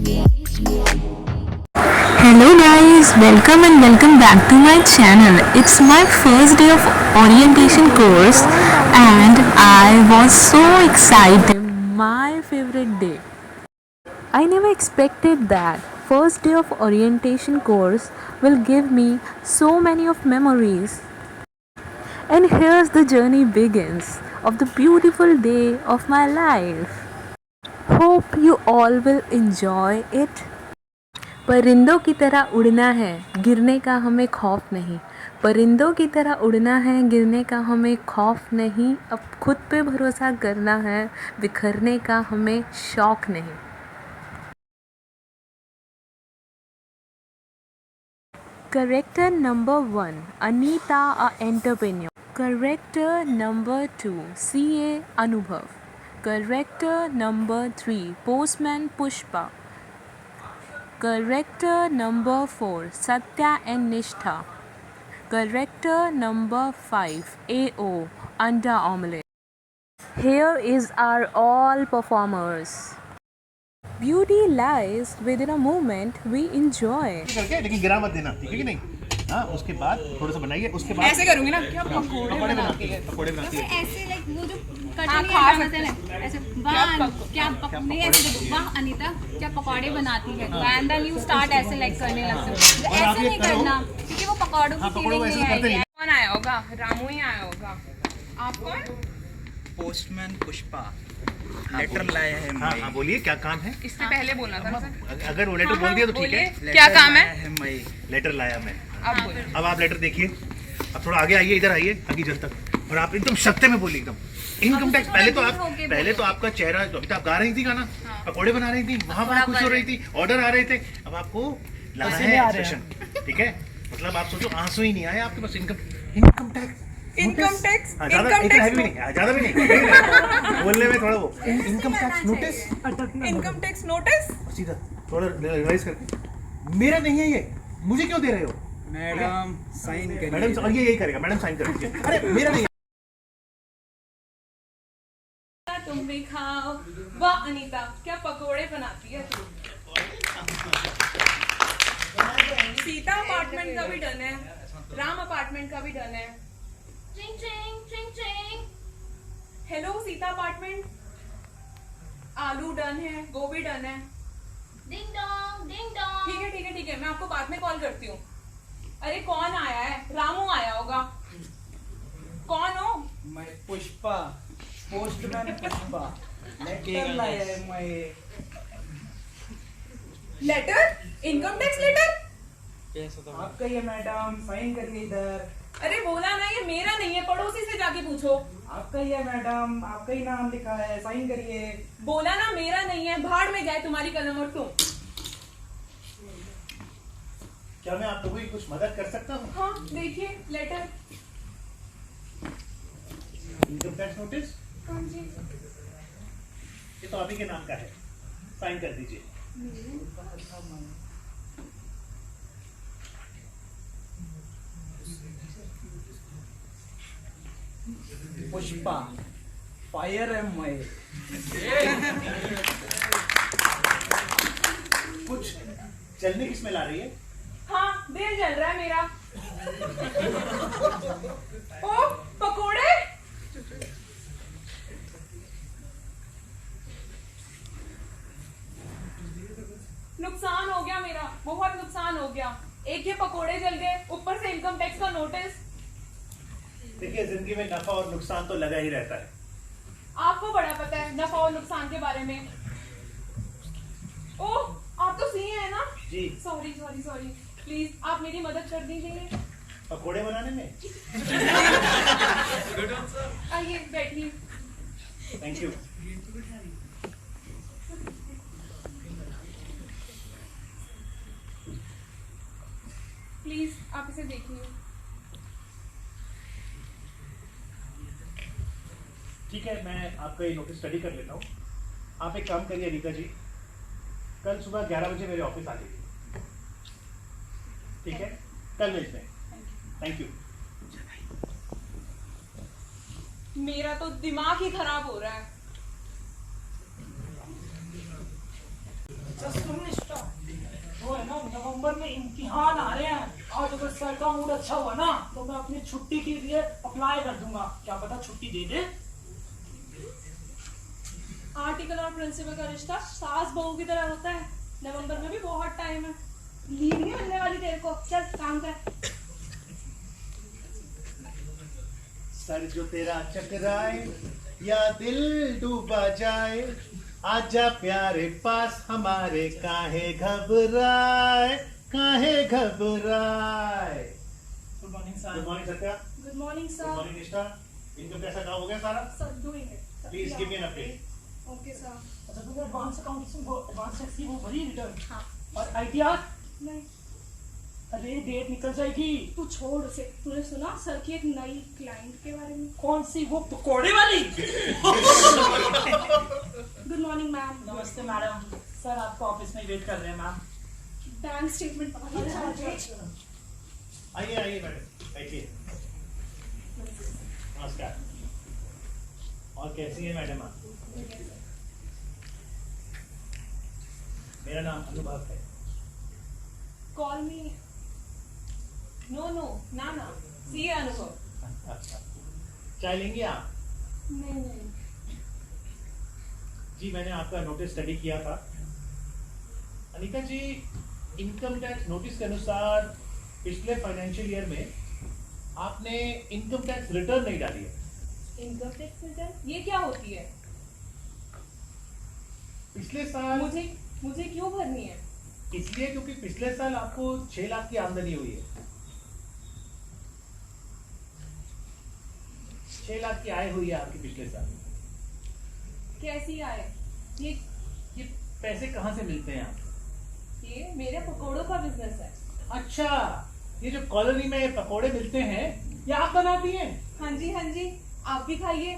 Hello guys, welcome and welcome back to my channel. It's my first day of orientation course and I was so excited. My favorite day. I never expected that first day of orientation course will give me so many of memories. And here's the journey begins of the beautiful day of my life. Hope you all will enjoy it. परिंदों की तरह उड़ना है, गिरने का हमें खौफ नहीं। परिंदों की तरह उड़ना है, गिरने का हमें खौफ नहीं। अब खुद पे भरोसा करना है, बिखरने का हमें शौक नहीं। Character number 1, Anita, a entrepreneur. Character number 2, CA Anubhav. Character number 3, Postman Pushpa. Character number 4, Satya and Nishtha. Character number 5, AO, Anda Omelette. Here is our all performers. Beauty lies within a moment we enjoy. करके लेकिन गिरा मत देना, ठीक है कि नहीं? हाँ, उसके बाद थोड़ा सा बनाइए, उसके बाद ऐसे करूंगी ना, क्या पकोड़े बनाती है? पकोड़े बनाती है। ऐसे लाइक वो जो हाँ, कटनी खा है सकते हैं। ऐसे वाह क्या नहीं ऐसे देखो वाह अनीता क्या पकौड़े बनाती है एंड देन यू स्टार्ट ऐसे लाइक करने लगते हो ऐसे नहीं करना क्योंकि वो पकौड़ों की फीलिंग नहीं आएगी। कौन आया होगा? रामू ही आया होगा। आप कौन? पोस्टमैन पुष्पा लेटर लाया है। हाँ हाँ, बोलिए क्या काम है? इससे पहले बोलना था मुझे। अगर वो लेटर बोल दिया तो ठीक है। क्या काम है? मैं लेटर लाया मैं। आप बोलिए। अब आप लेटर देखिए, अब थोड़ा आगे आइए, इधर आइए आगे जल तक, और आप एकदम सत्य में बोलिए एकदम। इनकम टैक्स पहले तो आपका चेहरा, अभी तो आप गा रही थी गाना, पकोड़े बना रही थी, वहां पर खुश हो रही थी, ऑर्डर आ रहे थे। अब आपको लाना है एक्सप्रेशन, ठीक है? मतलब आप सोचो आंसू ही नहीं आए आपके पास। इनकम टैक्स इनकम टैक्स ज्यादा भी नहीं बोलने में थोड़ा वो income tax notice, income tax notice सीधा थोड़ा रिवाइज करके, मेरा नहीं है ये, मुझे क्यों दे रहे हो? मैडम साइन करिए। मैडम, और ये यही करेगा, मैडम साइन कर दीजिए। अरे मेरा नहीं है। तुम भी खाओ। वाह अनीता क्या पकोड़े बनाती है तू। सीता अपार्टमेंट का भी डन है, राम अपार्टमेंट का भी डन है। चिंग चिंग चिंग चिंग। Hello Sita apartment. आलू डन है, गोभी डन है। Ding dong ding dong. ठीक है ठीक है ठीक है, मैं आपको बाद में कॉल करती हूँ। अरे कौन आया है? रामू आया होगा। कौन हो? मैं पुष्पा, पोस्टमैन पुष्पा लेटर लाया है मैं। लेटर? Income tax letter? आपका ये मैडम साइन करिए इधर। अरे बोला ना ये मेरा नहीं है, पड़ोसी से जाके पूछो। आपका ये मैडम, आपका ही नाम लिखा है, साइन करिए। बोला ना मेरा नहीं है, भाड़ में जाए तुम्हारी कलम और तुम। क्या मैं आप लोगों की कुछ मदद कर सकता हूँ? हाँ देखिए लेटर। इनकम टैक्स नोटिस, हाँ जी। ये तो आप ही के नाम का है, साइन कर दीजिए। पुष्पा फायर है मैं। कुछ चलने की स्मेल आ रही है। हाँ दिल जल रहा है मेरा। ओ पकोड़े। नुकसान हो गया मेरा, बहुत नुकसान हो गया। एक ये पकोड़े जल गए, ऊपर से इनकम टैक्स का नोटिस। देखिए जिंदगी में नफा और नुकसान तो लगा ही रहता है। आपको बड़ा पता है नफा और नुकसान के बारे में। ओह आप तो सीए है ना? जी। सॉरी सॉरी सॉरी, प्लीज आप मेरी मदद कर दीजिए। पकोड़े बनाने में। आइए बैठिए। Thank you. प्लीज आप इसे देखिए। ठीक है, मैं आपका ये नोटिस स्टडी कर लेता हूँ। आप एक काम करिए रीता जी, कल सुबह 11 बजे मेरे ऑफिस आ जाइए, ठीक है? कल मिलते हैं। Thank you. मेरा तो दिमाग ही खराब हो रहा है। वो है ना, नवंबर में इम्तिहान आ रहे हैं। आज अगर सर का मूड अच्छा हुआ ना तो मैं अपनी छुट्टी के लिए अप्लाई कर दूंगा, क्या पता छुट्टी दे दे। आर्टिकल और प्रिंसिपल का रिश्ता सास बहू की तरह होता है। नवंबर में भी बहुत टाइम है, लीव नहीं मिलने वाली तेरे को। चल काम कर। सर जो तेरा चकराए या दिल डूबा जाए, आजा प्यारे पास हमारे, काहे घबराए काहे घबराए। Good morning good sir. Morning Satya. Good morning good sir. Morning निष्ठा। इनकम कैसा काम हो गया सारा? Sir doing it. Please give me an update. Okay sir. अच्छा तुमने एडवांस अकाउंटिंग वो एडवांस टैक्स की वो भरी रिटर्न? हाँ। और आईटीआर? नहीं, अरे डेट निकल जाएगी। तू छोड़ उसे। तूने सुना सर की एक नई क्लाइंट के बारे में? कौन सी, वो पकोड़े वाली? Good morning ma'am. नमस्ते मैडम, सर आपको ऑफिस में वेट कर रहे हैं मैम। बैंक स्टेटमेंट पकड़। आइए आइए मैडम, बैठिए। नमस्कार। और कैसी है मैडम आप? मेरा नाम अनुभव है। कॉल मी। नो नो, ना ना, सी अनुभव। चाय लेंगे आप? नहीं नहीं। जी मैंने आपका नोटिस स्टडी किया था। अनिका जी, इनकम टैक्स नोटिस के अनुसार पिछले फाइनेंशियल ईयर में आपने इनकम टैक्स रिटर्न नहीं डाली है। इनकम टैक्स रिटर्न ये क्या होती है? पिछले साल मुझे क्यों भरनी है? इसलिए क्योंकि पिछले साल आपको 6 लाख की आमदनी हुई है। 6 लाख की आय हुई है आपकी पिछले साल। कैसी आए? ये पैसे कहाँ से मिलते हैं आपको? ये मेरे पकोड़ों का बिजनेस है। अच्छा, ये जो कॉलोनी में पकोड़े मिलते हैं ये आप बनाती हैं? हाँ जी हाँ जी, आप भी खाइए।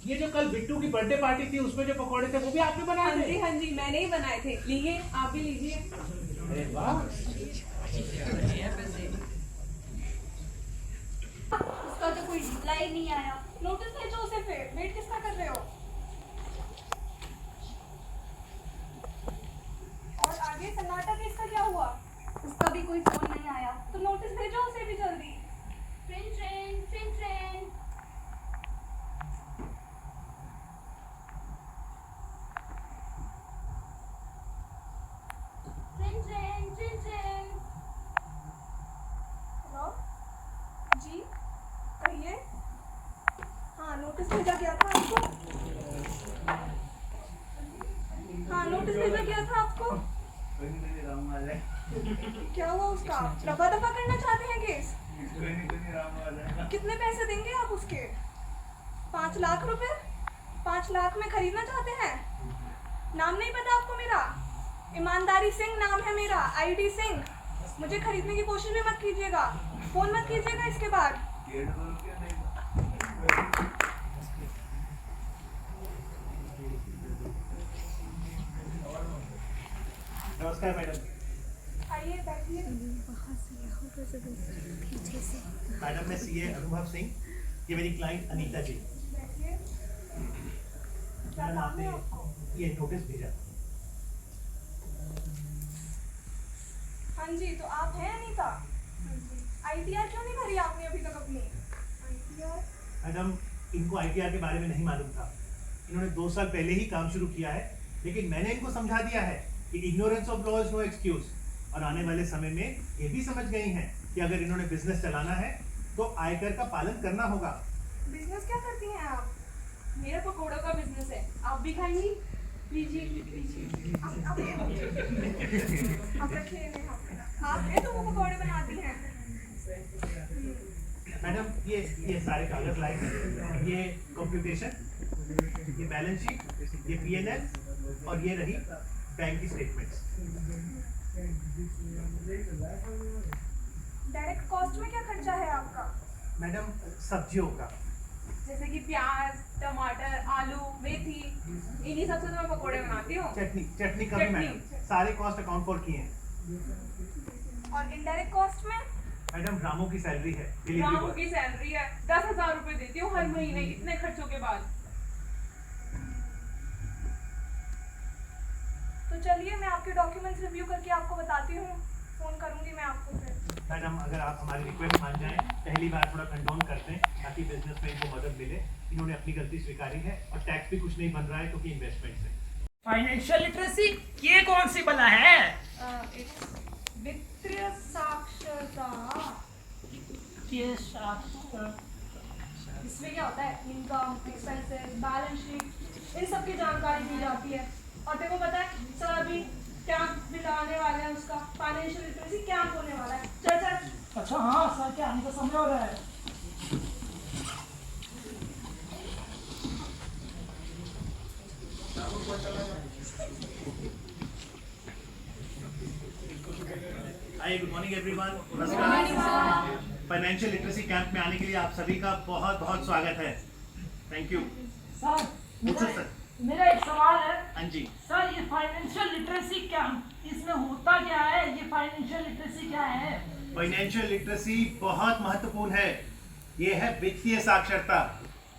ये जो कल बिट्टू की बर्थडे पार्टी थी उसमें जो पकोड़े थे वो भी आपने बनाए हाँ थे? जी हाँ जी, मैंने ही बनाए थे। लीजिए, आप भी लीजिए। अरे वाह। उसका तो कोई रिप्लाई नहीं आया। नोटिस भेजो उसे, फिर वेट किसका कर रहे हो? और आगे सन्नाटा केस का क्या हुआ? उसका भी कोई फोन नहीं आया। तो नोटिस भेजो उसे भी जल्दी। Train train train train. Train train train train. Hello जी, कहिए। हाँ, नोटिस भेजा गया था आपको। हाँ, नोटिस भेजा गया था आपको। क्या हुआ उसका? रफा दफा करना चाहते हैं केस? कितने पैसे देंगे आप उसके? 5 लाख रुपए? 5 लाख में खरीदना चाहते हैं? नाम नहीं पता आपको मेरा? ईमानदारी सिंह नाम है मेरा, आईडी सिंह। मुझे खरीदने की कोशिश भी मत कीजिएगा, फोन मत कीजिएगा इसके बाद। नमस्कार मैडम। आइए बैठिए। मैडम मैं सीए अनुभव सिंह, ये मेरी क्लाइंट अनीता जी। बैठिए। क्या मैडम काम आपने है आपको? ये नोटिस भेजा। हाँ जी, तो आप हैं अनीता? आईटीआर क्यों नहीं भरी आपने अभी तक अपनी? आईटीआर? मैडम इनको आईटीआर के बारे में नहीं मालूम था। इन्होंने 2 साल पहले ही काम शुरू किया है, लेकिन मैंने इनको समझा दिया है कि ignorance of law is no excuse. और आने वाले समय में ये भी समझ गई हैं कि अगर इन्होंने बिजनेस चलाना है तो आयकर का पालन करना होगा। बिजनेस क्या करती हैं आप? मेरा पकोड़ों का बिजनेस है। आप भी खाएंगी? लीजिए लीजिए। आप रखिए इन्हें। आपने तो वो पकोड़े बनाती हैं। मैडम ये सारे कागज लाए हैं, ये कंप्यूटेशन, ये बैलेंस शीट, ये पीएनएल और ये रही बैंक की स्टेटमेंट्स। डायरेक्ट कॉस्ट में क्या खर्चा है आपका? मैडम सब्जियों का, जैसे कि प्याज, टमाटर, आलू, मेथी, इन्हीं सबसे तो मैं पकोड़े बनाती हूँ। चटनी का भी चटनी। मैडम सारे कॉस्ट अकाउंट फॉर किए हैं। और इनडायरेक्ट कॉस्ट में? मैडम रामू की सैलरी है, रामू की सैलरी है, 10,000 रुपए देती हूँ हर महीने, इतने खर्चों के बाद। तो चलिए मैं आपके डॉक्यूमेंट्स रिव्यू करके आपको बताती हूँ, फ़ोन करूँगी मैं आपको फिर। मैडम अगर आप हमारी रिक्वेस्ट मान जाएं, पहली बार थोड़ा कंडोन करते हैं ताकि बिजनेस में इनको मदद मिले। इन्होंने अपनी गलती स्वीकारी है और टैक्स भी कुछ नहीं बन रहा है क्योंकि इन्वेस्टमेंट है। फाइनेंशियल लिटरेसी ये कौन सी बला है? वित्तीय साक्षरता। ये शास्त्र इसमें क्या होता है, इनकम, एक्सपेंसेस, बैलेंस शीट, इन सब की जानकारी दी जाती है। और तेरे को पता है सर अभी कैंप भी लगाने वाले हैं, उसका फाइनेंशियल लिटरेसी कैंप होने वाला है। चल चल। अच्छा हाँ सर के आने का समय हो रहा है। हाय, गुड मॉर्निंग एवरीवन। नमस्कार। फाइनेंशियल लिटरेसी कैंप में आने के लिए आप सभी का बहुत बहुत स्वागत है। Thank you. सर पूछो सर। मेरा एक सवाल है। हाँ जी। सर ये फाइनेंशियल लिटरेसी कैंप इसमें होता क्या है? ये फाइनेंशियल लिटरेसी क्या है? फाइनेंशियल लिटरेसी बहुत महत्वपूर्ण है। ये है वित्तीय साक्षरता,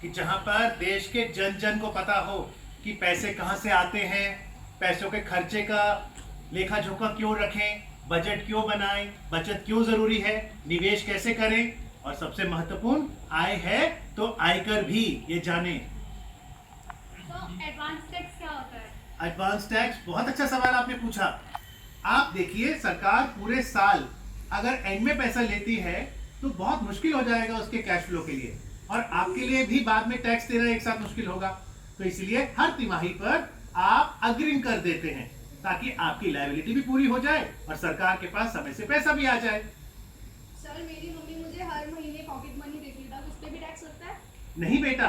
कि जहां पर देश के जन जन को पता हो कि पैसे कहां से आते हैं, पैसों के खर्चे का लेखा जोखा क्यों रखें, बजट क्यों बनाएं, बचत क्यों जरूरी है, निवेश कैसे करें, और सबसे महत्वपूर्ण आय है तो आयकर भी ये जाने। एडवांस टैक्स क्या होता है? एडवांस टैक्स, बहुत अच्छा सवाल आपने पूछा। आप देखिए, सरकार पूरे साल अगर एंड में पैसा लेती है तो बहुत मुश्किल हो जाएगा उसके कैश फ्लो के लिए, और आपके लिए भी बाद में टैक्स देना एक साथ मुश्किल होगा। तो इसलिए हर तिमाही पर आप अग्रिम कर देते हैं ताकि आपकी लायबिलिटी भी पूरी हो जाए और सरकार के पास समय से पैसा भी आ जाए। सर मेरी मम्मी मुझे हर महीने पॉकेट मनी देती है, उस पे भी टैक्स लगता है? नहीं बेटा,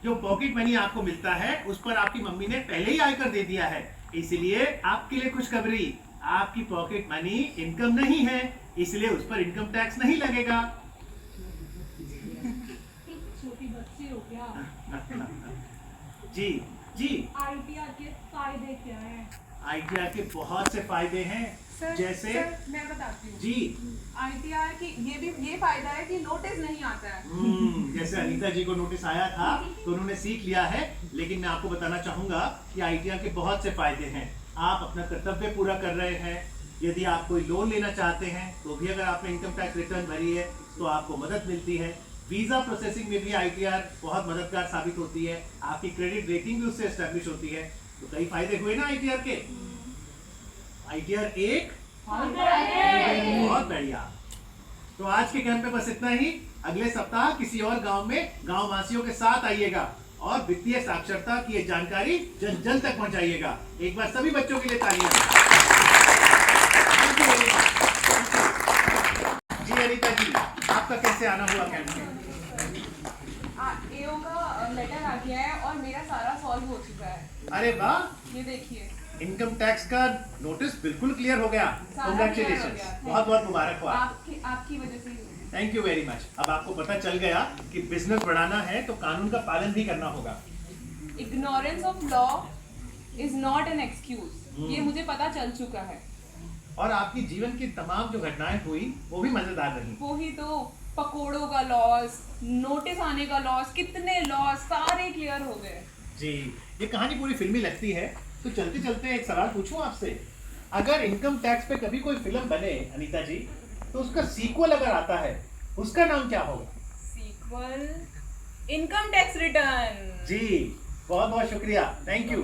जो पॉकेट मनी आपको मिलता है उस पर आपकी मम्मी ने पहले ही आयकर दे दिया है, इसलिए आपके लिए खुशखबरी, आपकी पॉकेट मनी इनकम नहीं है, इसलिए उस पर इनकम टैक्स नहीं लगेगा। छोटी बच्ची हो क्या? जी जी। आईटीआर के फायदे क्या हैं? आईटीआर के बहुत से फायदे हैं। सर, जैसे सर, मैं बताती हूँ। जी। आईटीआर की ये फायदा है कि नोटिस नहीं आता है। जैसे अनीता जी को नोटिस आया था तो उन्होंने सीख लिया है, लेकिन मैं आपको बताना चाहूंगा कि आईटीआर के बहुत से फायदे हैं। आप अपना कर्तव्य पूरा कर रहे हैं। यदि आप कोई लोन लेना चाहते हैं तो भी अगर आपने इनकम टैक्स रिटर्न भरी है तो आपको मदद मिलती है। वीजा प्रोसेसिंग में भी आईटीआर बहुत मददगार साबित होती है। आपकी क्रेडिट रेटिंग भी उससे एस्टेब्लिश होती है। तो कई फायदे हुए ना आईटीआर के। आईटीआर एक बहुत बढ़िया। तो आज के कैंप में बस इतना ही। अगले सप्ताह किसी और गांव में गांव वासियों के साथ आइएगा और वित्तीय साक्षरता की ये जानकारी जन जन तक पहुंचाइएगा। एक बार सभी बच्चों के लिए तालियां। जी अनीता जी, आपका कैसे आना हुआ कैंप में? एओ का लेटर आ गया है और मेरा सारा सॉल्व हो चुका है। अरे वाह, ये देखिए, इनकम टैक्स का नोटिस बिल्कुल क्लियर हो गया। कांग्रेचुलेशन, बहुत बहुत मुबारक हो। आपकी वजह से ही हुआ। Thank you very much. अब आपको पता चल गया कि बिजनेस बढ़ाना है तो कानून का पालन भी करना होगा। Ignorance of law is not an excuse, ये मुझे पता चल चुका है। और आपकी जीवन की तमाम जो घटनाएं हुई वो भी मजेदार रही। वो ही तो, पकोड़ों का लॉस, नोटिस आने का लॉस, कितने लॉस, सारे क्लियर हो गए। जी, ये कहानी पूरी फिल्मी लगती है। तो चलते चलते एक सवाल पूछूं आपसे, अगर इनकम टैक्स पे कभी कोई फिल्म बने अनीता जी, तो उसका सीक्वल अगर आता है उसका नाम क्या होगा? Sequel, income tax return. जी, बहुत बहुत शुक्रिया, थैंक यू।